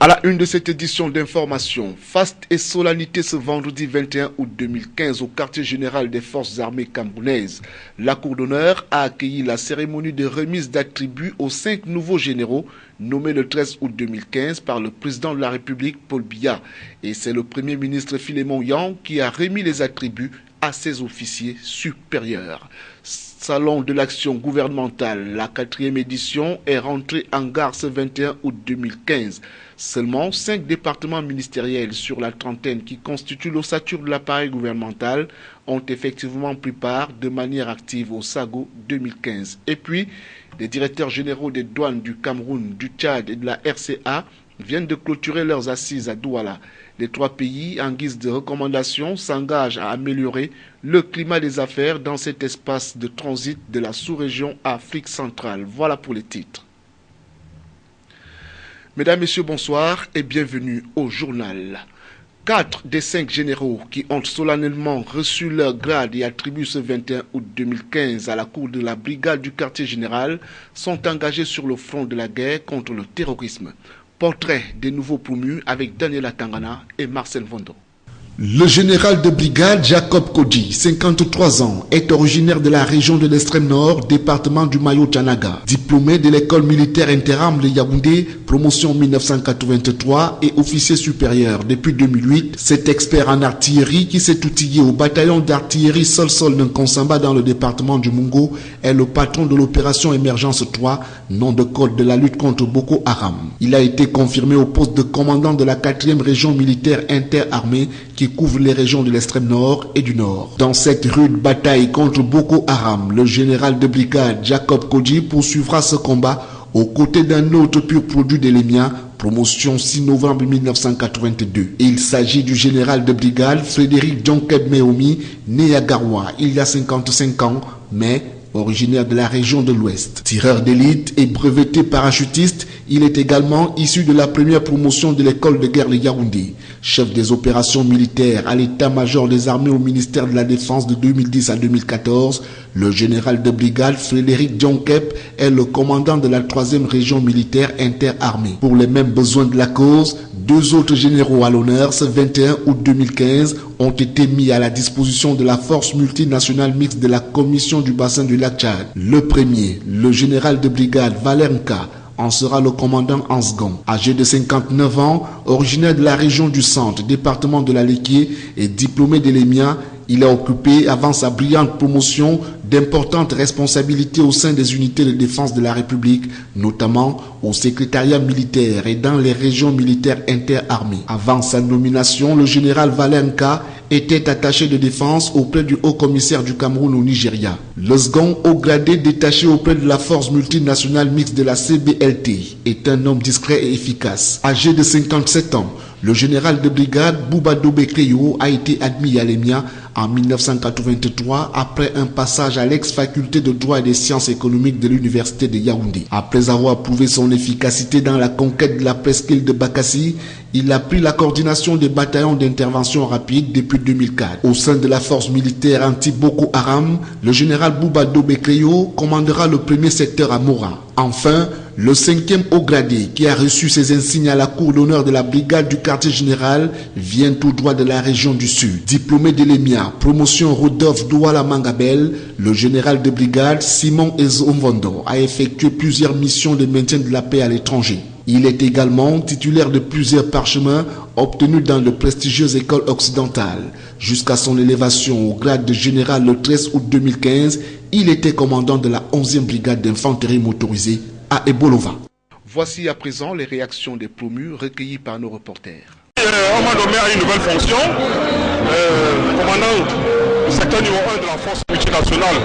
À la une de cette édition d'information, faste et solennité ce vendredi 21 août 2015 au quartier général des forces armées camerounaises. La cour d'honneur a accueilli la cérémonie de remise d'attributs aux 5 nouveaux généraux nommés le 13 août 2015 par le président de la République Paul Biya. Et c'est le premier ministre Philémon Yang qui a remis les attributs à ses officiers supérieurs. Salon de l'action gouvernementale, la 4e édition est rentrée en gare ce 21 août 2015. Seulement 5 départements ministériels sur la trentaine qui constituent l'ossature de l'appareil gouvernemental ont effectivement pris part de manière active au SAGO 2015. Et puis, les directeurs généraux des douanes du Cameroun, du Tchad et de la RCA viennent de clôturer leurs assises à Douala. Les 3 pays, en guise de recommandation, s'engagent à améliorer le climat des affaires dans cet espace de transit de la sous-région Afrique centrale. Voilà pour les titres. Mesdames, Messieurs, bonsoir et bienvenue au journal. 4 des 5 généraux qui ont solennellement reçu leur grade et attributs ce 21 août 2015 à la cour de la brigade du quartier général sont engagés sur le front de la guerre contre le terrorisme. Portrait des nouveaux promus avec Daniela Tangana et Marcel Vondo. Le général de brigade Jacob Kodji, 53 ans, est originaire de la région de l'extrême nord, département du Mayo-Tchanaga. Diplômé de l'école militaire interarmes de Yaoundé, promotion 1983 et officier supérieur depuis 2008, cet expert en artillerie qui s'est outillé au bataillon d'artillerie Sol-Sol Nkonsamba dans le département du Mungo est le patron de l'opération Émergence 3, nom de code de la lutte contre Boko Haram. Il a été confirmé au poste de commandant de la 4e région militaire interarmée qui couvre les régions de l'extrême nord et du nord. Dans cette rude bataille contre Boko Haram, le général de brigade Jacob Kodji poursuivra ce combat aux côtés d'un autre pur produit de l'EMIA, promotion 6 novembre 1982. Il s'agit du général de brigade Frédéric Djonkeb Meomi, né à Garoua il y a 55 ans, mais originaire de la région de l'Ouest. Tireur d'élite et breveté parachutiste, il est également issu de la première promotion de l'école de guerre de Yaoundé. Chef des opérations militaires à l'état-major des armées au ministère de la Défense de 2010 à 2014, le général de brigade Frédéric Djonkep est le commandant de la 3e région militaire interarmée. Pour les mêmes besoins de la cause, 2 autres généraux à l'honneur ce 21 août 2015 ont été mis à la disposition de la force multinationale mixte de la commission du bassin du lac Tchad. Le premier, le général de brigade Valernka, en sera le commandant en second. Âgé de 59 ans, originaire de la région du centre, département de la Léquier et diplômé de l'EMIA, il a occupé, avant sa brillante promotion, d'importantes responsabilités au sein des unités de défense de la République, notamment au secrétariat militaire et dans les régions militaires interarmées. Avant sa nomination, le général Valernka était attaché de défense auprès du haut-commissaire du Cameroun au Nigeria. Le second, haut gradé détaché auprès de la force multinationale mixte de la CBLT, est un homme discret et efficace. Âgé de 57 ans, le général de brigade Bouba Dobé Kreyo a été admis à l'EMIA en 1983 après un passage à l'ex-faculté de droit et des sciences économiques de l'université de Yaoundé. Après avoir prouvé son efficacité dans la conquête de la presqu'île de Bakassi, il a pris la coordination des bataillons d'intervention rapide depuis 2004. Au sein de la force militaire anti-Boko Haram, le général Bouba Dobé Kreyo commandera le 1er secteur à Mora. Enfin, le 5e haut gradé qui a reçu ses insignes à la cour d'honneur de la brigade du quartier général vient tout droit de la région du Sud. Diplômé de l'EMIA, promotion Rodolphe Douala Mangabel, le général de brigade Simon Ezomvondo a effectué plusieurs missions de maintien de la paix à l'étranger. Il est également titulaire de plusieurs parchemins obtenus dans de prestigieuses écoles occidentales. Jusqu'à son élévation au grade de général le 13 août 2015, il était commandant de la 11e brigade d'infanterie motorisée à Ebolova. Voici à présent les réactions des promus recueillies par nos reporters. On m'a nommé à une nouvelle fonction, commandant du secteur niveau 1 de la force multinationale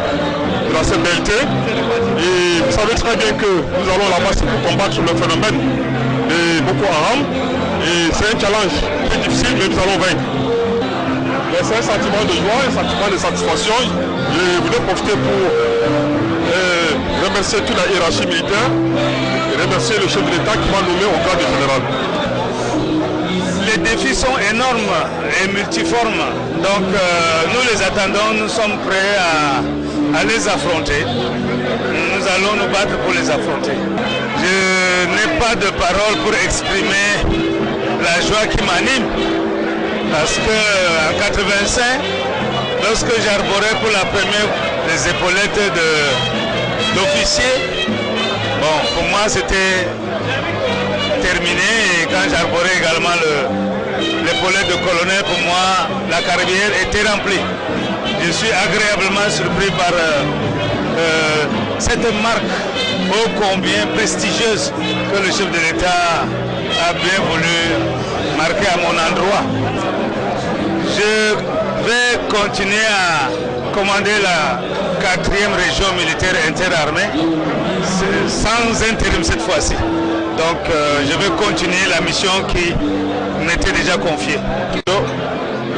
de la CBLT. Et vous savez très bien que nous allons là-bas pour combattre le phénomène de Boko Haram. Et c'est un challenge très difficile, mais nous allons vaincre. C'est un sentiment de joie, un sentiment de satisfaction. Je voulais profiter pour remercier toute la hiérarchie militaire et remercier le chef de l'État qui m'a nommé au grade de général. Les défis sont énormes et multiformes, donc nous les attendons, nous sommes prêts à les affronter. Nous allons nous battre pour les affronter. Je n'ai pas de parole pour exprimer la joie qui m'anime. Parce qu'en 85, lorsque j'arborais pour la première les épaulettes d'officier, bon, pour moi c'était terminé. Et quand j'arborais également l'épaulette de colonel, pour moi la carrière était remplie. Je suis agréablement surpris par cette marque ô combien prestigieuse que le chef de l'État a bien voulu marquer à mon endroit. Je vais continuer à commander la 4e région militaire interarmée sans intérim cette fois-ci. Donc je vais continuer la mission qui m'était déjà confiée.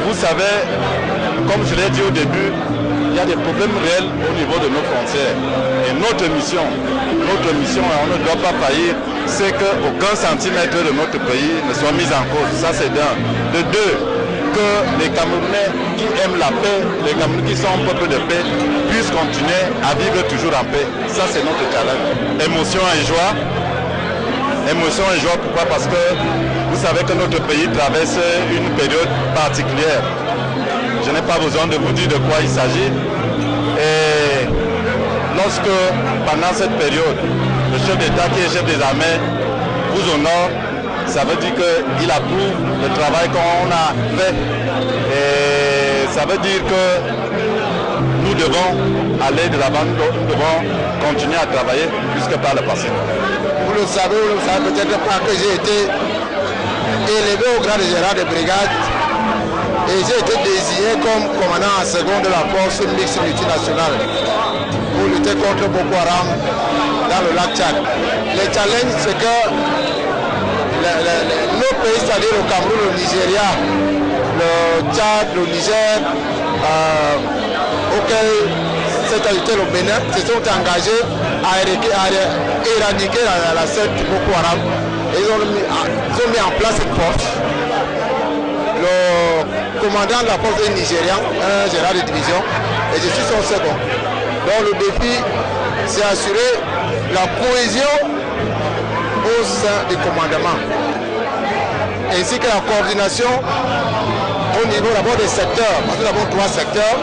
Vous savez, comme je l'ai dit au début, il y a des problèmes réels au niveau de nos frontières. Et notre mission, on ne doit pas faillir, c'est qu'aucun centimètre de notre pays ne soit mis en cause. Ça c'est d'un. De deux, que les Camerounais qui aiment la paix, les Camerounais qui sont un peuple de paix, puissent continuer à vivre toujours en paix. Ça c'est notre challenge. Émotion et joie. Émotion et joie, pourquoi? Parce que vous savez que notre pays traverse une période particulière. Je n'ai pas besoin de vous dire de quoi il s'agit. Et lorsque, pendant cette période, le chef d'État qui est chef des armées vous honore, ça veut dire qu'il approuve le travail qu'on a fait. Et ça veut dire que nous devons aller de l'avant, nous devons continuer à travailler puisque par le passé. Vous le savez peut-être pas que j'ai été élevé au grade général de brigade et j'ai été désigné comme commandant en second de la force mixte multinationale pour lutter contre Boko Haram dans le lac Tchad. Le challenge, c'est que nos pays, c'est-à-dire le Cameroun, le Nigeria, le Tchad, le Niger, auquel s'est ajouté le Bénin, se sont engagés à éradiquer la secte Boko Haram. Et ils ont mis en place cette force. Le commandant de la force est nigérian, un général de division, et je suis son second. Donc le défi, c'est assurer la cohésion au sein du commandement, ainsi que la coordination au niveau d'abord des secteurs, parce que nous avons 3 secteurs,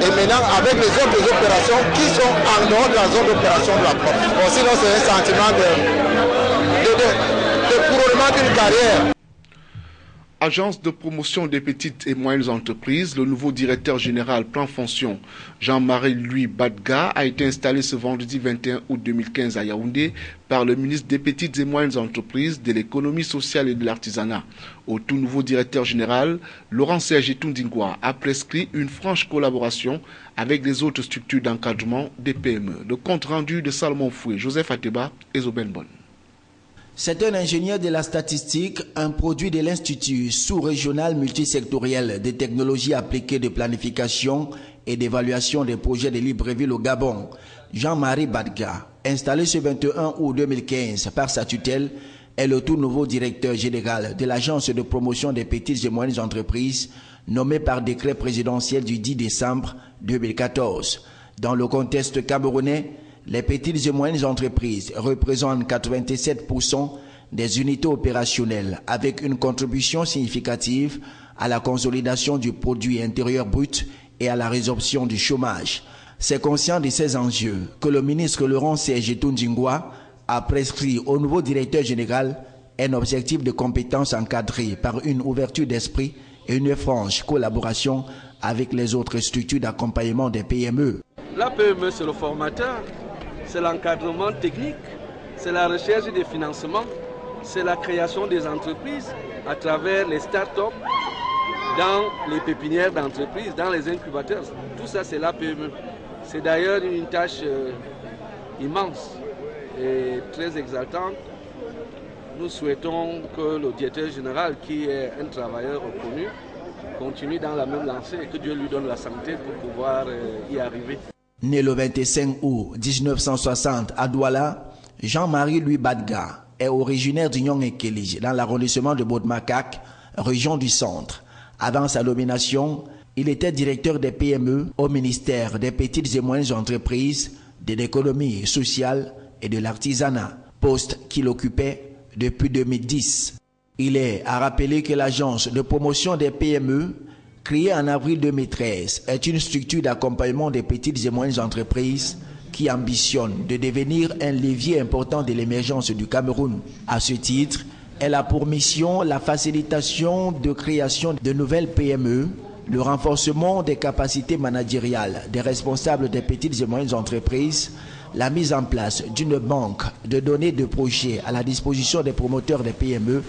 et maintenant avec les autres opérations qui sont en dehors de la zone d'opération de la force. Bon, sinon c'est un sentiment de couronnement d'une carrière. Agence de promotion des petites et moyennes entreprises, le nouveau directeur général plan fonction Jean-Marie Louis Badga a été installé ce vendredi 21 août 2015 à Yaoundé par le ministre des petites et moyennes entreprises, de l'économie sociale et de l'artisanat. Au tout nouveau directeur général, Laurent Serge Tundingwa a prescrit une franche collaboration avec les autres structures d'encadrement des PME. Le compte rendu de Salomon Foué, Joseph Ateba et Zobel Bon. C'est un ingénieur de la statistique, un produit de l'Institut sous-régional multisectoriel des technologies appliquées de planification et d'évaluation des projets de Libreville au Gabon, Jean-Marie Badga, installé ce 21 août 2015 par sa tutelle, est le tout nouveau directeur général de l'Agence de promotion des petites et moyennes entreprises, nommé par décret présidentiel du 10 décembre 2014. Dans le contexte camerounais, les petites et moyennes entreprises représentent 87% des unités opérationnelles avec une contribution significative à la consolidation du produit intérieur brut et à la résorption du chômage. C'est conscient de ces enjeux que le ministre Laurent Serge Tundingwa a prescrit au nouveau directeur général un objectif de compétences encadré par une ouverture d'esprit et une franche collaboration avec les autres structures d'accompagnement des PME. La PME, c'est le formateur. C'est l'encadrement technique, c'est la recherche des financements, c'est la création des entreprises à travers les start-up, dans les pépinières d'entreprises, dans les incubateurs. Tout ça, c'est la PME. C'est d'ailleurs une tâche immense et très exaltante. Nous souhaitons que le directeur général, qui est un travailleur reconnu, continue dans la même lancée et que Dieu lui donne la santé pour pouvoir y arriver. Né le 25 août 1960 à Douala, Jean-Marie Louis Badga est originaire du Nyong-Ekeli, dans l'arrondissement de Bodmakak, région du Centre. Avant sa nomination, il était directeur des PME au ministère des petites et moyennes entreprises, de l'économie sociale et de l'artisanat, poste qu'il occupait depuis 2010. Il est à rappeler que l'agence de promotion des PME, créée en avril 2013, est une structure d'accompagnement des petites et moyennes entreprises qui ambitionne de devenir un levier important de l'émergence du Cameroun. À ce titre, elle a pour mission la facilitation de création de nouvelles PME, le renforcement des capacités managériales des responsables des petites et moyennes entreprises, la mise en place d'une banque de données de projets à la disposition des promoteurs des PME,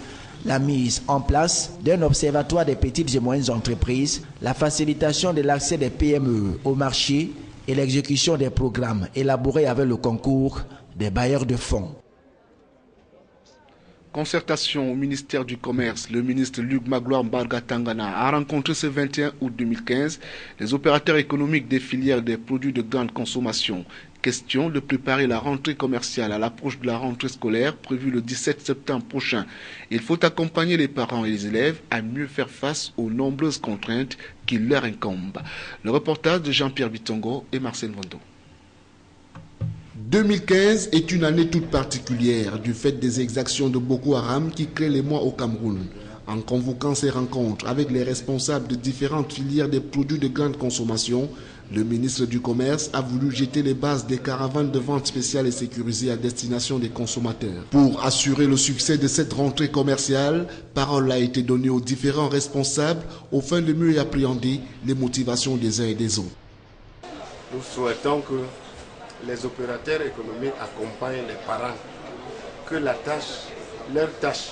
la mise en place d'un observatoire des petites et moyennes entreprises, la facilitation de l'accès des PME au marché et l'exécution des programmes élaborés avec le concours des bailleurs de fonds. Concertation au ministère du Commerce. Le ministre Luc Magloire Mbarga Tangana a rencontré ce 21 août 2015 les opérateurs économiques des filières des produits de grande consommation. Question de préparer la rentrée commerciale à l'approche de la rentrée scolaire prévue le 17 septembre prochain. Il faut accompagner les parents et les élèves à mieux faire face aux nombreuses contraintes qui leur incombent. Le reportage de Jean-Pierre Bitongo et Marcel Vondo. 2015 est une année toute particulière du fait des exactions de Boko Haram qui créent les mois au Cameroun. En convoquant ces rencontres avec les responsables de différentes filières des produits de grande consommation, le ministre du Commerce a voulu jeter les bases des caravanes de vente spéciales et sécurisées à destination des consommateurs. Pour assurer le succès de cette rentrée commerciale, parole a été donnée aux différents responsables afin de mieux appréhender les motivations des uns et des autres. Nous souhaitons que les opérateurs économiques accompagnent les parents, que leur tâche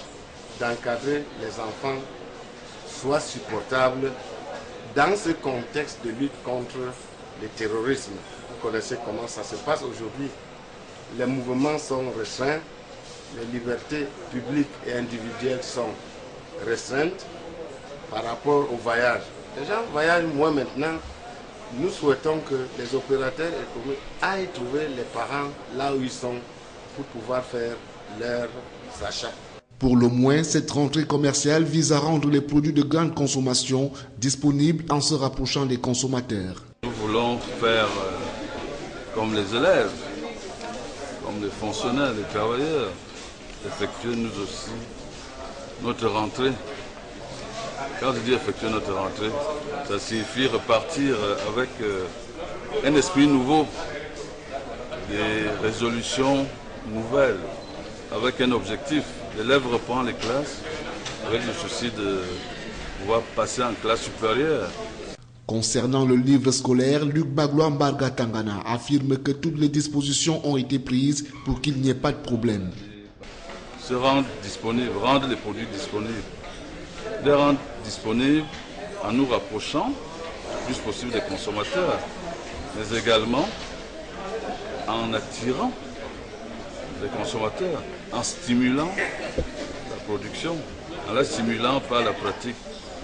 d'encadrer les enfants soit supportable dans ce contexte de lutte contre le terrorisme. Vous connaissez comment ça se passe aujourd'hui. Les mouvements sont restreints, les libertés publiques et individuelles sont restreintes par rapport au voyage. Les gens voyagent moins maintenant. Nous souhaitons que les opérateurs économiques aillent trouver les parents là où ils sont pour pouvoir faire leurs achats. Pour le moins, cette rentrée commerciale vise à rendre les produits de grande consommation disponibles en se rapprochant des consommateurs. Nous voulons faire comme les élèves, comme les fonctionnaires, les travailleurs, effectuer nous aussi notre rentrée. Quand je dis effectuer notre rentrée, ça signifie repartir avec un esprit nouveau, des résolutions nouvelles, avec un objectif. L'élève reprend les classes avec le souci de pouvoir passer en classe supérieure. Concernant le livre scolaire, Luc Magloire Mbarga Tangana affirme que toutes les dispositions ont été prises pour qu'il n'y ait pas de problème. Se rendre disponible, rendre les produits disponibles. Les rendre disponibles en nous rapprochant le plus possible des consommateurs, mais également en attirant les consommateurs, en stimulant la production, en la stimulant par la pratique,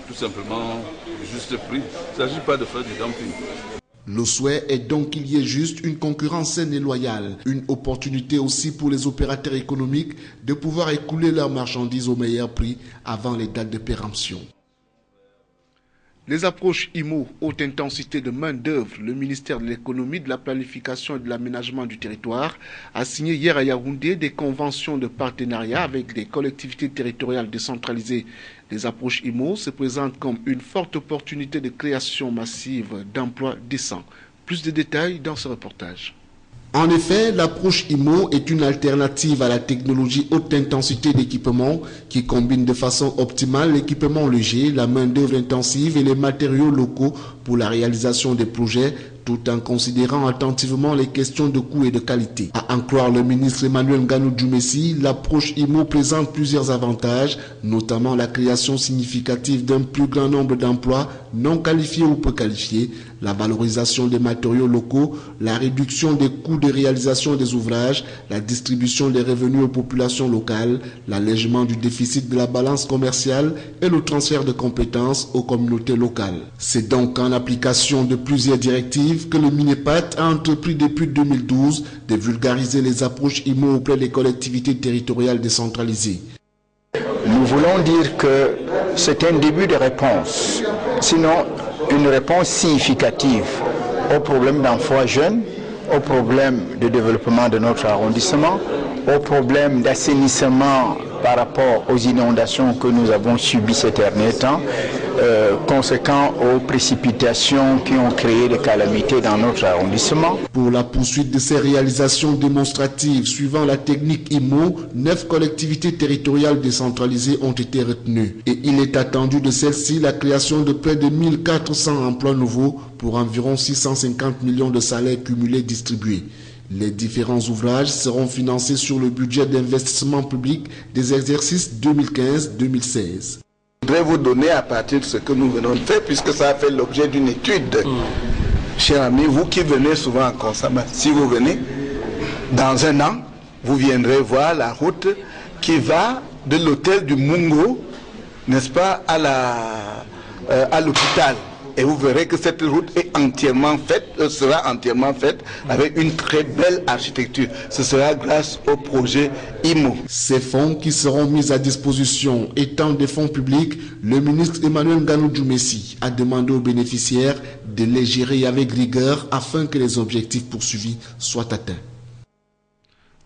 tout simplement du juste prix. Il ne s'agit pas de faire du dumping. Le souhait est donc qu'il y ait juste une concurrence saine et loyale, une opportunité aussi pour les opérateurs économiques de pouvoir écouler leurs marchandises au meilleur prix avant les dates de péremption. Les approches IMO, haute intensité de main-d'œuvre, le ministère de l'économie, de la planification et de l'aménagement du territoire a signé hier à Yaoundé des conventions de partenariat avec des collectivités territoriales décentralisées. Les approches IMO se présentent comme une forte opportunité de création massive d'emplois décents. Plus de détails dans ce reportage. En effet, l'approche IMO est une alternative à la technologie haute intensité d'équipement qui combine de façon optimale l'équipement léger, la main-d'œuvre intensive et les matériaux locaux pour la réalisation des projets, tout en considérant attentivement les questions de coût et de qualité. À en croire le ministre Emmanuel Nganou Djoumessi, l'approche IMO présente plusieurs avantages, notamment la création significative d'un plus grand nombre d'emplois non qualifiés ou peu qualifiés, la valorisation des matériaux locaux, la réduction des coûts de réalisation des ouvrages, la distribution des revenus aux populations locales, l'allègement du déficit de la balance commerciale et le transfert de compétences aux communautés locales. C'est donc en application de plusieurs directives que le MINEPAT a entrepris depuis 2012 de vulgariser les approches IMO auprès des collectivités territoriales décentralisées. Nous voulons dire que c'est un début de réponse, sinon une réponse significative aux problèmes d'emploi jeunes, aux problèmes de développement de notre arrondissement, aux problèmes d'assainissement par rapport aux inondations que nous avons subies ces derniers temps, conséquent aux précipitations qui ont créé des calamités dans notre arrondissement. Pour la poursuite de ces réalisations démonstratives suivant la technique IMO, 9 collectivités territoriales décentralisées ont été retenues. Et il est attendu de celles-ci la création de près de 1400 emplois nouveaux pour environ 650 millions de salaires cumulés distribués. Les différents ouvrages seront financés sur le budget d'investissement public des exercices 2015-2016. Je voudrais vous donner à partir de ce que nous venons de faire, puisque ça a fait l'objet d'une étude. Chers amis, vous qui venez souvent à Consama, si vous venez, dans un an, vous viendrez voir la route qui va de l'hôtel du Mungo, n'est-ce pas, à l'hôpital. Et vous verrez que cette route est entièrement faite, sera entièrement faite avec une très belle architecture. Ce sera grâce au projet IMO. Ces fonds qui seront mis à disposition étant des fonds publics, le ministre Emmanuel Nganou-Djoumessi a demandé aux bénéficiaires de les gérer avec rigueur afin que les objectifs poursuivis soient atteints.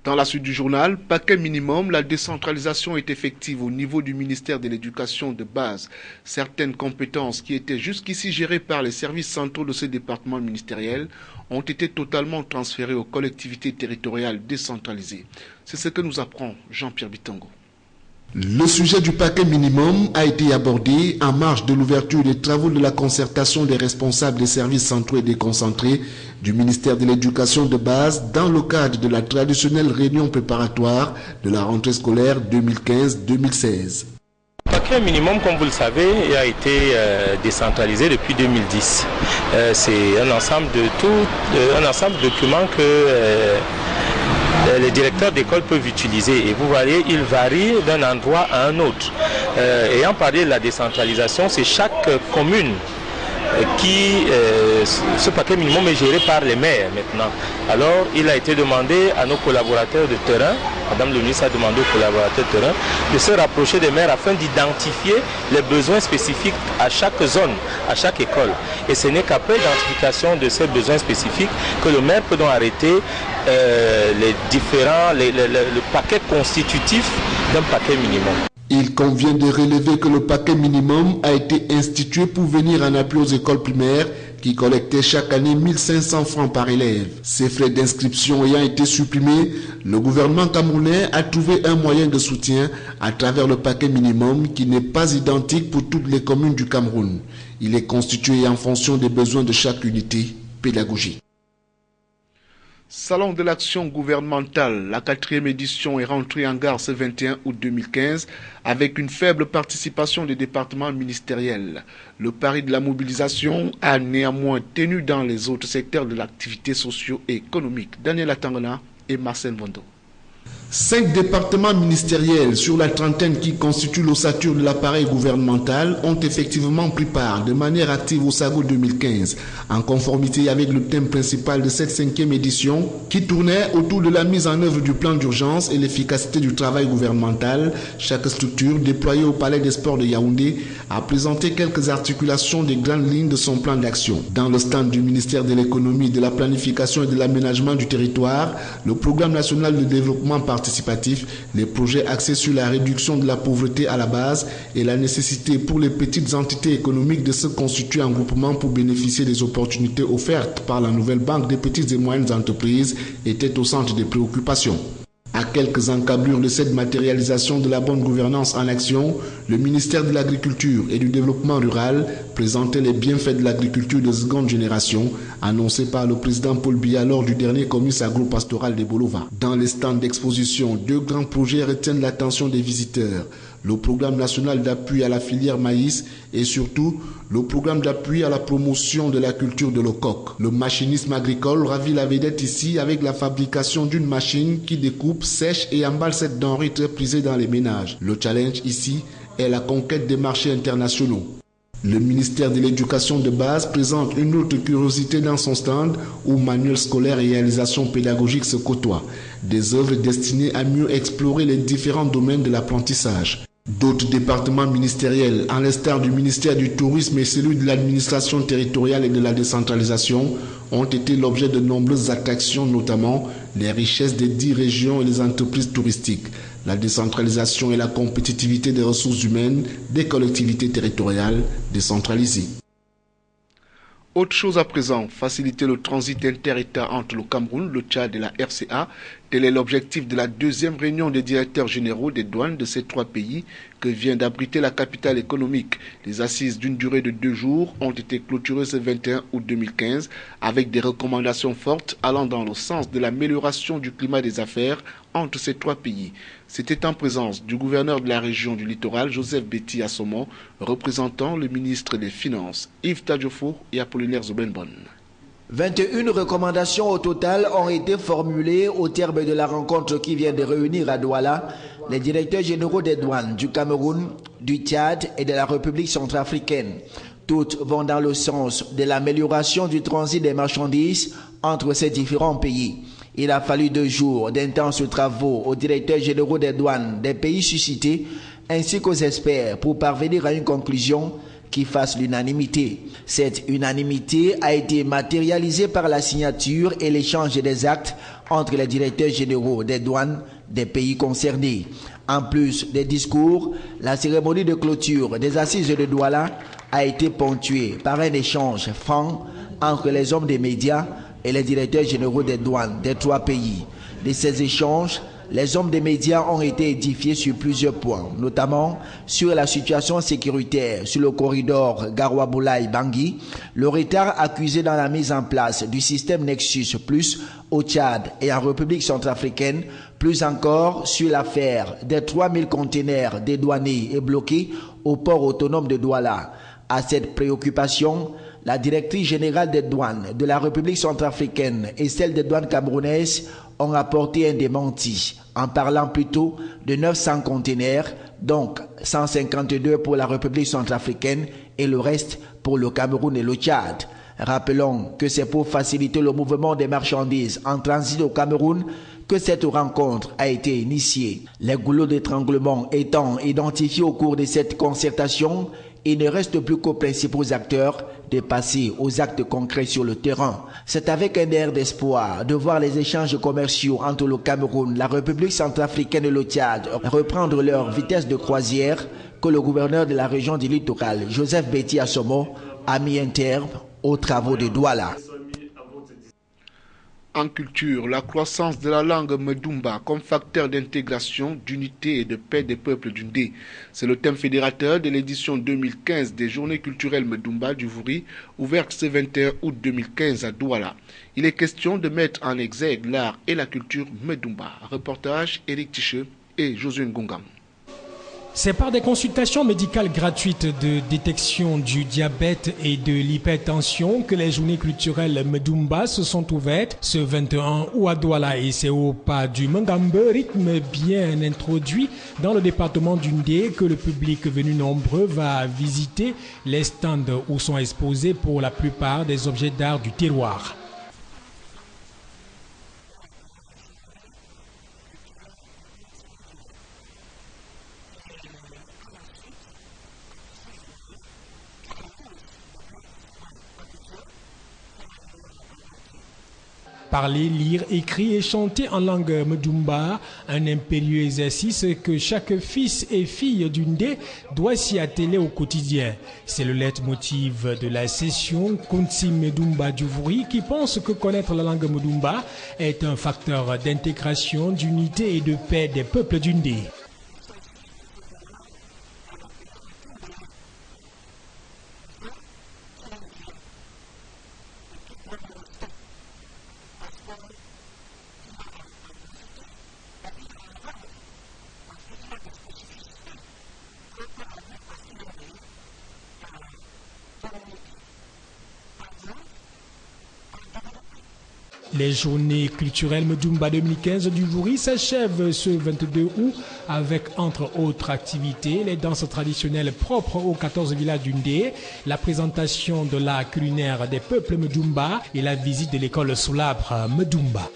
Dans la suite du journal, paquet minimum, la décentralisation est effective au niveau du ministère de l'Éducation de base. Certaines compétences qui étaient jusqu'ici gérées par les services centraux de ce département ministériel ont été totalement transférées aux collectivités territoriales décentralisées. C'est ce que nous apprend Jean-Pierre Bitango. Le sujet du paquet minimum a été abordé en marge de l'ouverture des travaux de la concertation des responsables des services centraux et déconcentrés du ministère de l'Éducation de base dans le cadre de la traditionnelle réunion préparatoire de la rentrée scolaire 2015-2016. Le paquet minimum, comme vous le savez, a été décentralisé depuis 2010. C'est un ensemble de documents que les directeurs d'école peuvent utiliser, et vous voyez, il varie d'un endroit à un autre. Ayant parlé de la décentralisation, c'est chaque commune ce paquet minimum est géré par les maires maintenant. Alors il a été demandé à nos collaborateurs de terrain, Madame le ministre a demandé aux collaborateurs de terrain de se rapprocher des maires afin d'identifier les besoins spécifiques à chaque zone, à chaque école. Et ce n'est qu'après l'identification de ces besoins spécifiques que le maire peut donc arrêter le paquet constitutif d'un paquet minimum. Il convient de relever que le paquet minimum a été institué pour venir en appui aux écoles primaires qui collectaient chaque année 1500 francs par élève. Ces frais d'inscription ayant été supprimés, le gouvernement camerounais a trouvé un moyen de soutien à travers le paquet minimum qui n'est pas identique pour toutes les communes du Cameroun. Il est constitué en fonction des besoins de chaque unité pédagogique. Salon de l'action gouvernementale, la 4e édition est rentrée en gare ce 21 août 2015 avec une faible participation des départements ministériels. Le pari de la mobilisation a néanmoins tenu dans les autres secteurs de l'activité socio-économique. Daniel Atangana et Marcel Vondo. 5 départements ministériels sur la trentaine qui constituent l'ossature de l'appareil gouvernemental ont effectivement pris part de manière active au SAGO 2015, en conformité avec le thème principal de cette 5e édition qui tournait autour de la mise en œuvre du plan d'urgence et l'efficacité du travail gouvernemental. Chaque structure déployée au Palais des Sports de Yaoundé a présenté quelques articulations des grandes lignes de son plan d'action. Dans le stand du ministère de l'économie, de la planification et de l'aménagement du territoire, le programme national de développement participatif, les projets axés sur la réduction de la pauvreté à la base et la nécessité pour les petites entités économiques de se constituer en groupement pour bénéficier des opportunités offertes par la nouvelle banque des petites et moyennes entreprises étaient au centre des préoccupations. À quelques encablures de cette matérialisation de la bonne gouvernance en action, le ministère de l'Agriculture et du Développement rural présentait les bienfaits de l'agriculture de seconde génération, annoncés par le président Paul Biya lors du dernier comice agro-pastoral des Bolova. Dans les stands d'exposition, 2 grands projets retiennent l'attention des visiteurs. Le programme national d'appui à la filière maïs et surtout le programme d'appui à la promotion de la culture de l'ocoque. Le machinisme agricole ravit la vedette ici avec la fabrication d'une machine qui découpe, sèche et emballe cette denrée très prisée dans les ménages. Le challenge ici est la conquête des marchés internationaux. Le ministère de l'Éducation de base présente une autre curiosité dans son stand où manuels scolaires et réalisations pédagogiques se côtoient. Des œuvres destinées à mieux explorer les différents domaines de l'apprentissage. D'autres départements ministériels, en l'instar du ministère du Tourisme et celui de l'administration territoriale et de la décentralisation, ont été l'objet de nombreuses attractions, notamment les richesses des 10 régions et les entreprises touristiques. la décentralisation et la compétitivité des ressources humaines des collectivités territoriales décentralisées. Autre chose à présent, faciliter le transit inter-État entre le Cameroun, le Tchad et la RCA. Tel est l'objectif de la deuxième réunion des directeurs généraux des douanes de ces trois pays que vient d'abriter la capitale économique. Les assises d'une durée de 2 jours ont été clôturées ce 21 août 2015 avec des recommandations fortes allant dans le sens de l'amélioration du climat des affaires entre ces trois pays. C'était en présence du gouverneur de la région du littoral, Joseph Betty Assomo, représentant le ministre des Finances, Yves Tadjofo et Apollinaire Zobenbon. 21 recommandations au total ont été formulées au terme de la rencontre qui vient de réunir à Douala les directeurs généraux des douanes du Cameroun, du Tchad et de la République centrafricaine. Toutes vont dans le sens de l'amélioration du transit des marchandises entre ces différents pays. Il a fallu 2 jours d'intenses travaux aux directeurs généraux des douanes des pays suscités ainsi qu'aux experts pour parvenir à une conclusion qui fasse l'unanimité. Cette unanimité a été matérialisée par la signature et l'échange des actes entre les directeurs généraux des douanes des pays concernés. En plus des discours, la cérémonie de clôture des assises de Douala a été ponctuée par un échange franc entre les hommes des médias et les directeurs généraux des douanes des 3 pays. De ces échanges, les hommes des médias ont été édifiés sur plusieurs points, notamment sur la situation sécuritaire sur le corridor Garoua-Boulaye-Bangui, le retard accusé dans la mise en place du système Nexus Plus au Tchad et en République centrafricaine, plus encore sur l'affaire des 3000 conteneurs dédouanés et bloqués au port autonome de Douala. À cette préoccupation, la directrice générale des douanes de la République centrafricaine et celle des douanes camerounaises ont apporté un démenti en parlant plutôt de 900 conteneurs, donc 152 pour la République centrafricaine et le reste pour le Cameroun et le Tchad. Rappelons que c'est pour faciliter le mouvement des marchandises en transit au Cameroun que cette rencontre a été initiée. Les goulots d'étranglement étant identifiés au cours de cette concertation, il ne reste plus qu'aux principaux acteurs de passer aux actes concrets sur le terrain. C'est avec un air d'espoir de voir les échanges commerciaux entre le Cameroun, la République centrafricaine et le Tchad reprendre leur vitesse de croisière que le gouverneur de la région du littoral, Joseph Betty Assomo, a mis un terme aux travaux de Douala. En culture, la croissance de la langue Medumba comme facteur d'intégration, d'unité et de paix des peuples du Ndé. C'est le thème fédérateur de l'édition 2015 des Journées culturelles Medumba du Vouri, ouverte ce 21 août 2015 à Douala. Il est question de mettre en exergue l'art et la culture Medumba. Reportage Eric Ticheux et Josué Ngongam. C'est par des consultations médicales gratuites de détection du diabète et de l'hypertension que les journées culturelles Medumba se sont ouvertes ce 21 août à Douala et c'est au pas du Mangambe, rythme bien introduit dans le département du Ndé que le public venu nombreux va visiter les stands où sont exposés pour la plupart des objets d'art du terroir. Parler, lire, écrire et chanter en langue Medumba, un impérieux exercice que chaque fils et fille du Ndé doit s'y atteler au quotidien. C'est le leitmotiv de la session Kunti Medumba du Vouri qui pense que connaître la langue Medumba est un facteur d'intégration, d'unité et de paix des peuples du Ndé. Les journées culturelles Medumba 2015 du Vouri s'achèvent ce 22 août avec, entre autres activités, les danses traditionnelles propres aux 14 villages du Ndé, la présentation de l'art culinaire des peuples Medumba et la visite de l'école Soulabre Medumba.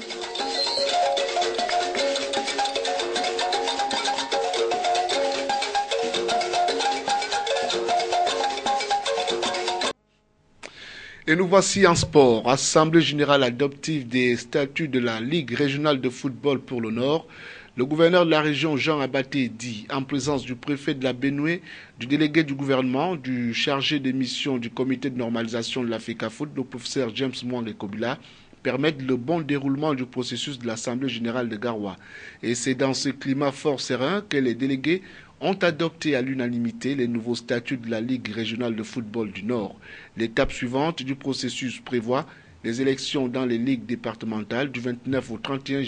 Et nous voici en sport. Assemblée générale adoptive des statuts de la Ligue régionale de football pour le Nord. Le gouverneur de la région, Jean Abaté, dit, en présence du préfet de la Benue, du délégué du gouvernement, du chargé des missions du comité de normalisation de la FECAFOOT, le professeur James Mwang Kobila, permettre le bon déroulement du processus de l'Assemblée générale de Garoua. Et c'est dans ce climat fort serein que les délégués ont adopté à l'unanimité les nouveaux statuts de la Ligue régionale de football du Nord. L'étape suivante du processus prévoit les élections dans les ligues départementales du 29 au 31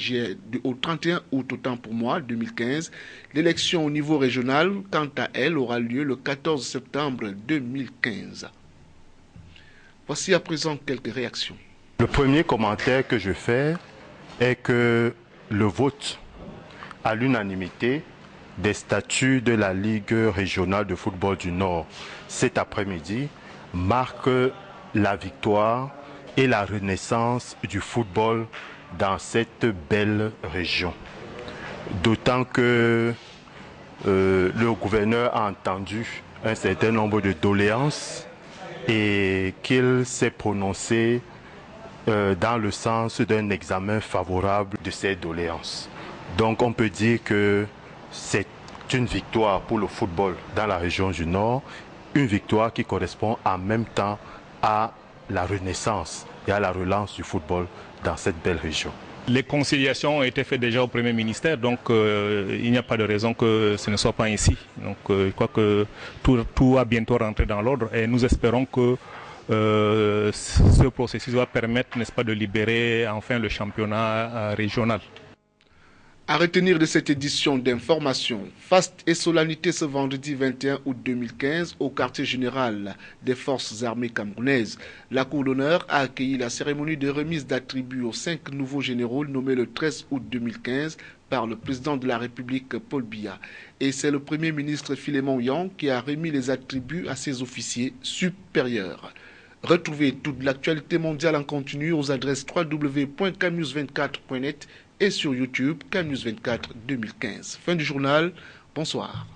août autant pour moi 2015. L'élection au niveau régional, quant à elle, aura lieu le 14 septembre 2015. Voici à présent quelques réactions. Le premier commentaire que je fais est que le vote à l'unanimité des statuts de la Ligue régionale de football du Nord cet après-midi marque la victoire et la renaissance du football dans cette belle région. D'autant que le gouverneur a entendu un certain nombre de doléances et qu'il s'est prononcé dans le sens d'un examen favorable de ces doléances. Donc on peut dire que c'est une victoire pour le football dans la région du Nord, une victoire qui correspond en même temps à la renaissance et à la relance du football dans cette belle région. Les conciliations ont été faites déjà au Premier ministère, donc il n'y a pas de raison que ce ne soit pas ainsi. Donc je crois que tout va bientôt rentrer dans l'ordre et nous espérons que ce processus va permettre, n'est-ce pas, de libérer enfin le championnat régional. À retenir de cette édition d'information, faste et solennité ce vendredi 21 août 2015 au quartier général des forces armées camerounaises. La Cour d'honneur a accueilli la cérémonie de remise d'attributs aux 5 nouveaux généraux nommés le 13 août 2015 par le président de la République Paul Biya. Et c'est le Premier ministre Philémon Yang qui a remis les attributs à ses officiers supérieurs. Retrouvez toute l'actualité mondiale en continu aux adresses www.camnews24.net et sur YouTube, CamNews 24 2015. Fin du journal, bonsoir.